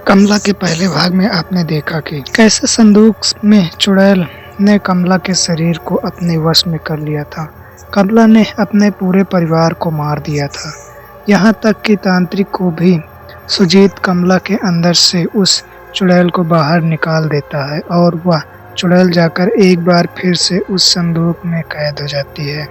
कमला के पहले भाग में आपने देखा कि कैसे संदूक में चुड़ैल ने कमला के शरीर को अपने वश में कर लिया था। कमला ने अपने पूरे परिवार को मार दिया था, यहाँ तक कि तांत्रिक को भी। सुजीत कमला के अंदर से उस चुड़ैल को बाहर निकाल देता है और वह चुड़ैल जाकर एक बार फिर से उस संदूक में कैद हो जाती है।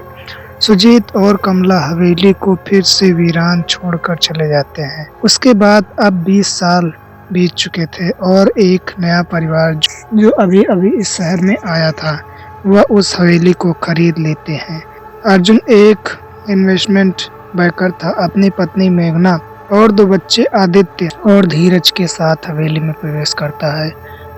सुजीत और कमला हवेली को फिर से वीरान छोड़कर चले जाते हैं। उसके बाद अब 20 साल बीत चुके थे और एक नया परिवार जो अभी अभी इस शहर में आया था, वह उस हवेली को खरीद लेते हैं। अर्जुन एक इन्वेस्टमेंट बैंकर था। अपनी पत्नी मेघना और 2 बच्चे आदित्य और धीरज के साथ हवेली में प्रवेश करता है।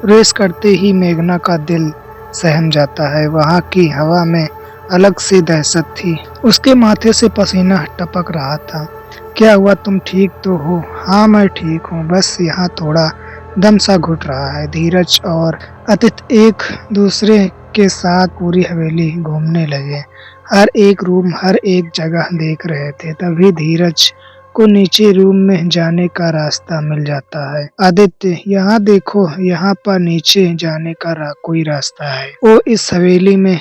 प्रवेश करते ही मेघना का दिल सहम जाता है। वहाँ की हवा में अलग सी दहशत थी। उसके माथे से पसीना टपक रहा था। क्या हुआ, तुम ठीक तो हो? हाँ मैं ठीक हूँ, बस यहाँ थोड़ा दम सा घुट रहा है। धीरज और आदित्य एक दूसरे के साथ पूरी हवेली घूमने लगे। हर एक रूम, हर एक जगह देख रहे थे। तभी धीरज को नीचे रूम में जाने का रास्ता मिल जाता है। आदित्य, यहाँ देखो, यहाँ पर नीचे जाने का कोई रास्ता है। वो इस हवेली में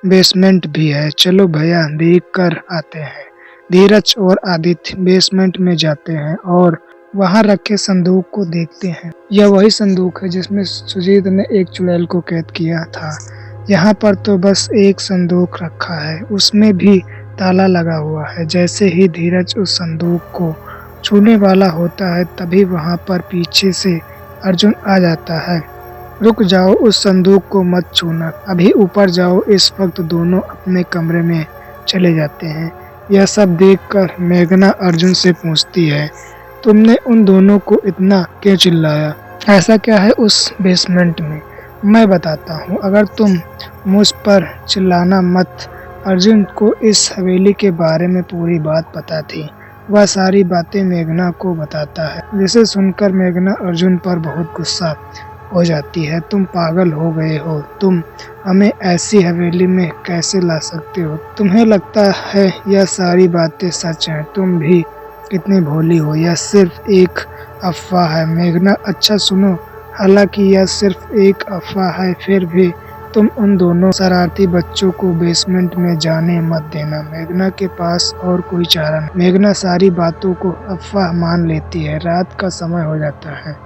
बेसमेंट भी है। चलो भैया, देख कर आते हैं। धीरज और आदित्य बेसमेंट में जाते हैं और वहां रखे संदूक को देखते हैं। यह वही संदूक है जिसमें सुजीत ने एक चुड़ैल को कैद किया था। यहाँ पर तो बस एक संदूक रखा है, उसमें भी ताला लगा हुआ है। जैसे ही धीरज उस संदूक को छूने वाला होता है, तभी वहां पर पीछे से अर्जुन आ जाता है। रुक जाओ, उस संदूक को मत छूना, अभी ऊपर जाओ। इस वक्त दोनों अपने कमरे में चले जाते हैं। यह सब देखकर मेघना अर्जुन से पूछती है, तुमने उन दोनों को इतना क्यों चिल्लाया? ऐसा क्या है उस बेसमेंट में? मैं बताता हूँ, अगर तुम मुझ पर चिल्लाना मत। अर्जुन को इस हवेली के बारे में पूरी बात पता थी। वह सारी बातें मेघना को बताता है, जिसे सुनकर मेघना अर्जुन पर बहुत गुस्सा हो जाती है। तुम पागल हो गए हो? तुम हमें ऐसी हवेली में कैसे ला सकते हो? तुम्हें लगता है यह सारी बातें सच हैं? तुम भी कितनी भोली हो। यह सिर्फ एक अफवाह है। मेघना, अच्छा सुनो, हालांकि यह सिर्फ एक अफवाह है, फिर भी तुम उन दोनों शरारती बच्चों को बेसमेंट में जाने मत देना। मेघना के पास और कोई चारा नहीं। मेघना सारी बातों को अफवाह मान लेती है। रात का समय हो जाता है।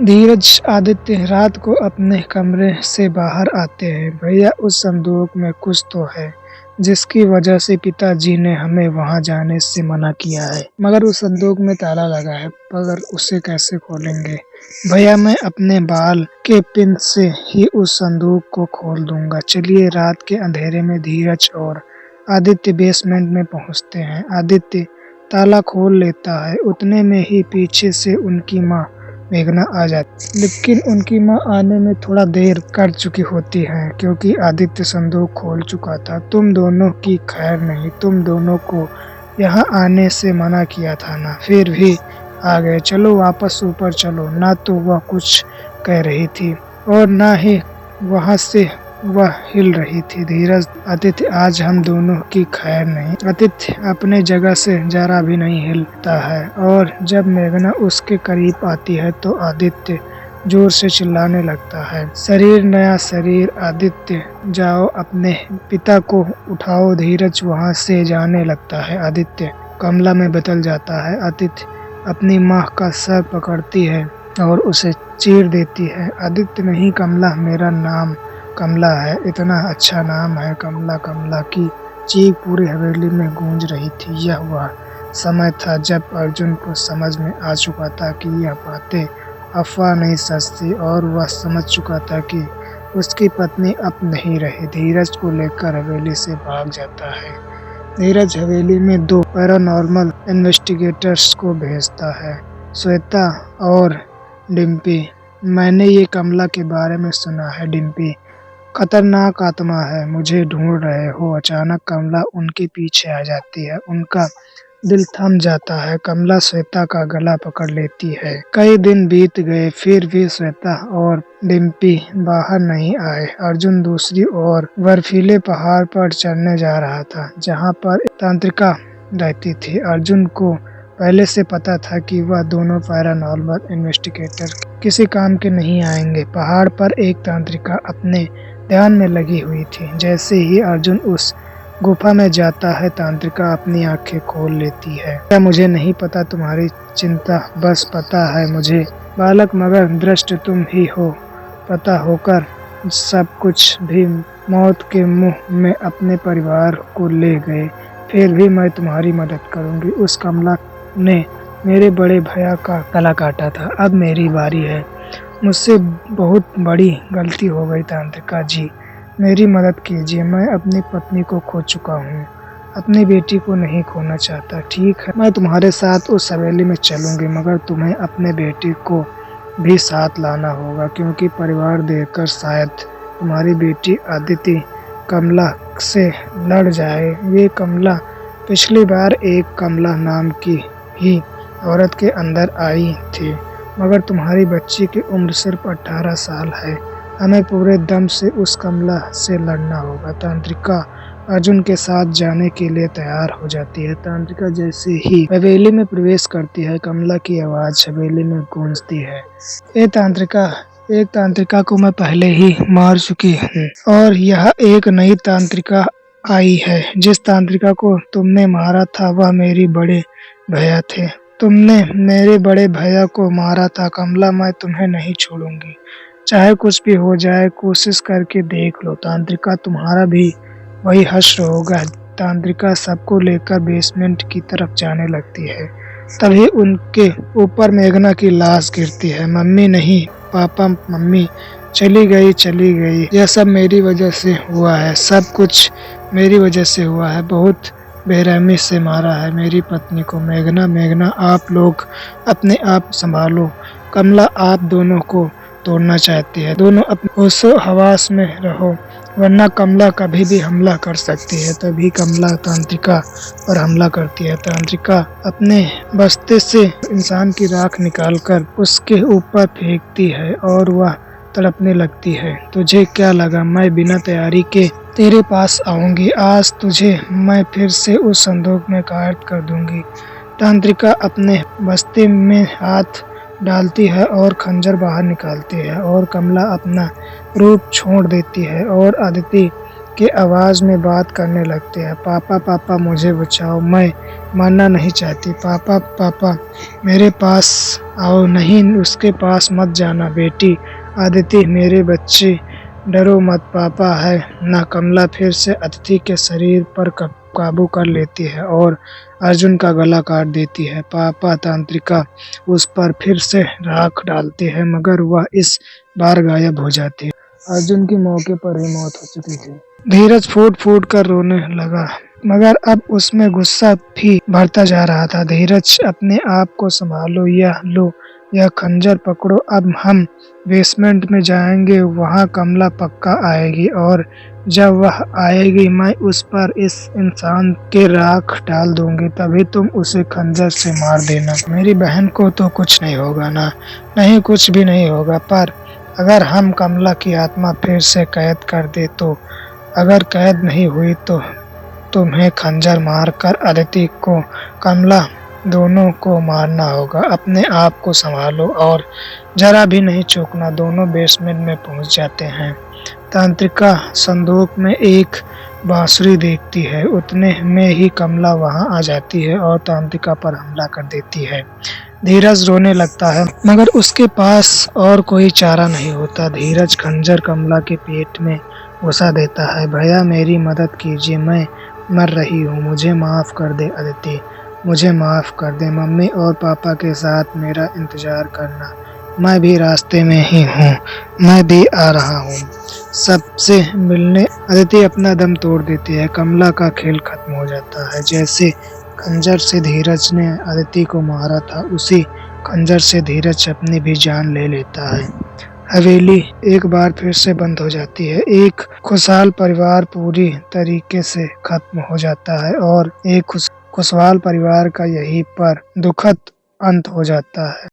धीरज आदित्य रात को अपने कमरे से बाहर आते हैं। भैया, उस संदूक में कुछ तो है जिसकी वजह से पिताजी ने हमें वहां जाने से मना किया है। मगर उस संदूक में ताला लगा है, मगर उसे कैसे खोलेंगे? भैया, मैं अपने बाल के पिन से ही उस संदूक को खोल दूंगा। चलिए। रात के अंधेरे में धीरज और आदित्य बेसमेंट में पहुंचते हैं। आदित्य ताला खोल लेता है। उतने में ही पीछे से उनकी माँ मेघना आ जाती, लेकिन उनकी माँ आने में थोड़ा देर कर चुकी होती है, क्योंकि आदित्य संदूक खोल चुका था। तुम दोनों की खैर नहीं, तुम दोनों को यहाँ आने से मना किया था ना, फिर भी आ गए। चलो वापस ऊपर चलो। ना तो वह कुछ कह रही थी और ना ही वहाँ से वह हिल रही थी। धीरज, आदित्य, आज हम दोनों की खैर नहीं। आदित्य अपने जगह से जरा भी नहीं हिलता है और जब मेघना उसके करीब आती है तो आदित्य जोर से चिल्लाने लगता है, शरीर नया शरीर। आदित्य, जाओ, अपने पिता को उठाओ। धीरज वहाँ से जाने लगता है। आदित्य कमला में बदल जाता है। आदित्य अपनी माँ का सर पकड़ती है और उसे चीर देती है। आदित्य, नहीं कमला, मेरा नाम कमला है, इतना अच्छा नाम है कमला। कमला की चीख पूरी हवेली में गूंज रही थी। यह वह समय था जब अर्जुन को समझ में आ चुका था कि यह बातें अफवाह नहीं सच थी, और वह समझ चुका था कि उसकी पत्नी अब नहीं रही। धीरज को लेकर हवेली से भाग जाता है। धीरज हवेली में 2 पैरानॉर्मल इन्वेस्टिगेटर्स को भेजता है, श्वेता और डिम्पी। मैंने ये कमला के बारे में सुना है। डिम्पी, खतरनाक आत्मा है, मुझे ढूंढ रहे हो। अचानक कमला उनके पीछे आ जाती है। उनका दिल थम जाता है। कमला श्वेता का गला पकड़ लेती है। कई दिन बीत गए, फिर भी श्वेता और डिम्पी बाहर नहीं आए। अर्जुन दूसरी ओर बर्फीले पहाड़ पर चढ़ने जा रहा था, जहाँ पर तांत्रिका रहती थी। अर्जुन को पहले से पता था कि वह दोनों पैरानॉर्मल इन्वेस्टिगेटर किसी काम के नहीं आएंगे। पहाड़ पर एक तांत्रिका अपने ध्यान में लगी हुई थी। जैसे ही अर्जुन उस गुफा में जाता है, तांत्रिका अपनी आंखें खोल लेती है। क्या मुझे नहीं पता तुम्हारी चिंता, बस पता है मुझे बालक, मगर दृष्ट तुम ही हो। पता होकर सब कुछ भी मौत के मुंह में अपने परिवार को ले गए, फिर भी मैं तुम्हारी मदद करूंगी। उस कमला ने मेरे बड़े भैया का गला काटा था, अब मेरी बारी है। मुझसे बहुत बड़ी गलती हो गई तांत्रिका जी, मेरी मदद कीजिए। मैं अपनी पत्नी को खो चुका हूँ, अपनी बेटी को नहीं खोना चाहता। ठीक है, मैं तुम्हारे साथ उस हवेली में चलूंगी, मगर तुम्हें अपने बेटी को भी साथ लाना होगा, क्योंकि परिवार देखकर शायद तुम्हारी बेटी अदिति कमला से लड़ जाए। ये कमला पिछली बार एक कमला नाम की ही औरत के अंदर आई थी, मगर तुम्हारी बच्ची की उम्र सिर्फ 18 साल है। हमें पूरे दम से उस कमला से लड़ना होगा। तांत्रिका अर्जुन के साथ जाने के लिए तैयार हो जाती है। तांत्रिका जैसे ही हवेली में प्रवेश करती है, कमला की आवाज हवेली में गूंजती है। एक तांत्रिका को मैं पहले ही मार चुकी हूँ और यह एक नई तांत्रिका आई है। जिस तांत्रिका को तुमने मारा था वह मेरी बड़े भैया थे। तुमने मेरे बड़े भैया को मारा था कमला, मैं तुम्हें नहीं छोड़ूंगी, चाहे कुछ भी हो जाए। कोशिश करके देख लो। तांत्रिका तुम्हारा भी वही हश्र होगा। तांत्रिका सबको लेकर बेसमेंट की तरफ जाने लगती है। तभी उनके ऊपर मेघना की लाश गिरती है। मम्मी नहीं पापा, मम्मी चली गई। यह सब मेरी वजह से हुआ है, सब कुछ मेरी वजह से हुआ है। बहुत बेरहमी से मारा है मेरी पत्नी को। मेघना आप लोग अपने आप संभालो। कमला आप दोनों को तोड़ना चाहती है, दोनों अपने होशो हवास में रहो, वरना कमला कभी भी हमला कर सकती है। तभी कमला तांत्रिका पर हमला करती है। तांत्रिका अपने बस्ते से इंसान की राख निकालकर उसके ऊपर फेंकती है और वह तड़पने लगती है। तुझे क्या लगा मैं बिना तैयारी के तेरे पास आऊंगी? आज तुझे मैं फिर से उस संदूक में कैद कर दूंगी। तांत्रिका अपने बस्ते में हाथ डालती है और खंजर बाहर निकालती है और कमला अपना रूप छोड़ देती है और अदिति के आवाज में बात करने लगती है। पापा मुझे बचाओ, मैं मरना नहीं चाहती। पापा मेरे पास आओ। नहीं, उसके पास मत जाना बेटी। अदिति मेरे बच्चे, डरो मत, पापा है ना। कमला फिर से अदिति के शरीर पर काबू कर लेती है और अर्जुन का गला काट देती है। पापा तांत्रिका उस पर फिर से राख डालती है, मगर वह इस बार गायब हो जाती है। अर्जुन की मौके पर ही मौत हो चुकी थी। धीरज फूट कर रोने लगा, मगर अब उसमें गुस्सा भी बढ़ता जा रहा था। धीरज अपने आप को संभालो, यह लो, यह खंजर पकड़ो। अब हम बेसमेंट में जाएंगे, वहाँ कमला पक्का आएगी और जब वह आएगी मैं उस पर इस इंसान के राख डाल दूंगी, तभी तुम उसे खंजर से मार देना। मेरी बहन को तो कुछ नहीं होगा ना? नहीं, कुछ भी नहीं होगा, पर अगर हम कमला की आत्मा फिर से कैद कर दे तो? अगर कैद नहीं हुई तो तुम्हें खंजर मारकर अदिति को कमला दोनों को मारना होगा। अपने आप को संभालो और जरा भी नहीं चूकना। दोनों बेसमेंट में पहुंच जाते हैं। तांत्रिका संदूक में एक बांसुरी देखती है, उतने में ही कमला वहां आ जाती है और तांत्रिका पर हमला कर देती है। धीरज रोने लगता है, मगर उसके पास और कोई चारा नहीं होता। धीरज खंजर कमला के पेट में घुसा देता है। भैया मेरी मदद कीजिए, मैं मर रही हूँ, मुझे माफ कर दे अदिति, मुझे माफ कर दे। मम्मी और पापा के साथ मेरा इंतजार करना, मैं भी रास्ते में ही हूँ, मैं भी आ रहा हूँ सबसे मिलने। अदिति अपना दम तोड़ देती है। कमला का खेल खत्म हो जाता है। जैसे खंजर से धीरज ने अदिति को मारा था, उसी खंजर से धीरज अपनी भी जान ले लेता है। हवेली एक बार फिर से बंद हो जाती है। एक खुशहाल परिवार पूरी तरीके से खत्म हो जाता है और एक खुशहाल परिवार का यहीं पर दुखद अंत हो जाता है।